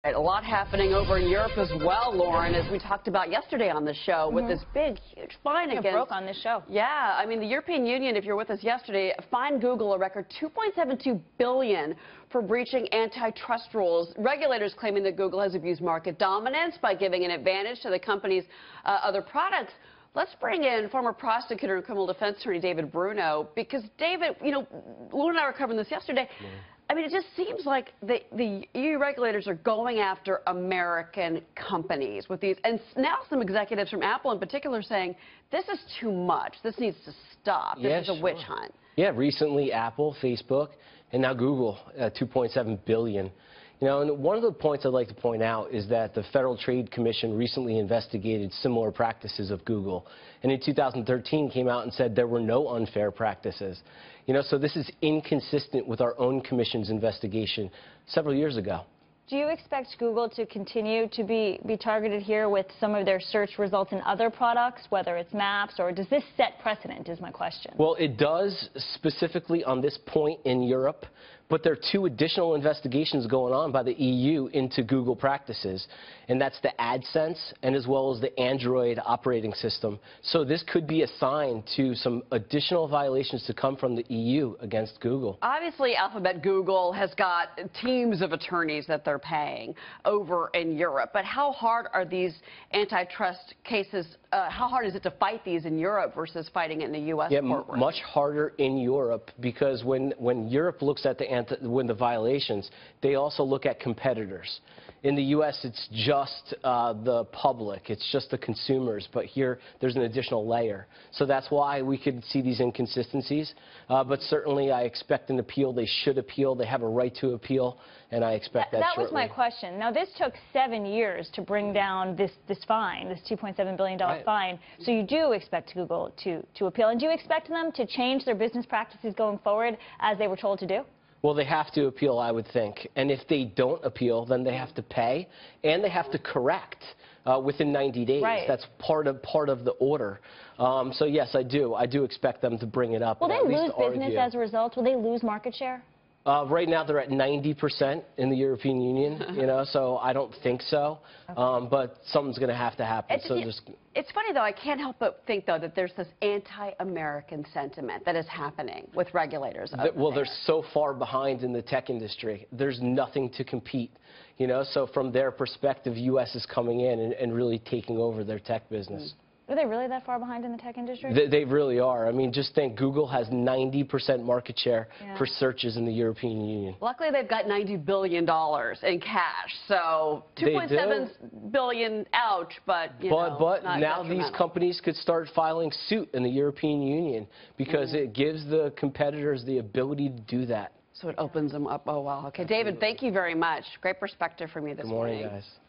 A lot happening over in Europe as well, Lauren, as we talked about yesterday on the show with this big, huge fine against... broke on this show. Yeah, I mean, the European Union, if you're with us yesterday, fined Google a record $2.72 billion for breaching antitrust rules. Regulators claiming that Google has abused market dominance by giving an advantage to the company's other products. Let's bring in former prosecutor and criminal defense attorney David Bruno, because, David, you know, Lou and I were covering this yesterday. Yeah. I mean, it just seems like the EU regulators are going after American companies with these, and now some executives from Apple in particular saying, this is too much. This needs to stop. This is a witch hunt. Yeah, recently Apple, Facebook, and now Google, $2.7 billion. You know, and one of the points I'd like to point out is that the Federal Trade Commission recently investigated similar practices of Google, and in 2013 came out and said there were no unfair practices. You know, so this is inconsistent with our own commission's investigation several years ago. Do you expect Google to continue to be targeted here with some of their search results in other products, whether it's Maps, or does this set precedent, is my question? Well, it does specifically on this point in Europe, but there are two additional investigations going on by the EU into Google practices, and that's the AdSense and as well as the Android operating system. So this could be a sign to some additional violations to come from the EU against Google. Obviously, Alphabet Google has got teams of attorneys that they're paying over in Europe, but how hard are these antitrust cases, how hard is it to fight these in Europe versus fighting it in the U.S. courtroom? Much harder in Europe, because when Europe looks at the violations, they also look at competitors. In the U.S., it's just the public, it's just the consumers, but here there's an additional layer. So that's why we could see these inconsistencies, but certainly I expect an appeal. They should appeal. They have a right to appeal, and I expect that shortly. That was my question. Now, this took 7 years to bring down this fine, this $2.7 billion fine. So you do expect Google to appeal, and do you expect them to change their business practices going forward as they were told to do? Well, they have to appeal, I would think. And if they don't appeal, then they have to pay, and they have to correct within 90 days. Right. That's part of the order. So, yes, I do expect them to bring it up. Will they lose business as a result? Will they lose market share? Right now, they're at 90% in the European Union, you know, so I don't think so. Okay. But something's going to have to happen. It's funny, though. I can't help but think, though, that there's this anti-American sentiment that is happening with regulators. Well, they're so far behind in the tech industry. There's nothing to compete, you know. So from their perspective, U.S. is coming in and really taking over their tech business. Are they really that far behind in the tech industry? They really are. I mean, just think, Google has 90% market share for searches in the European Union. Luckily, they've got $90 billion in cash, so $2.7 billion, ouch, but, you know, But now these companies could start filing suit in the European Union because it gives the competitors the ability to do that. So it opens them up. Oh, wow. Okay, David, thank you very much. Great perspective from you this morning. Good morning, guys.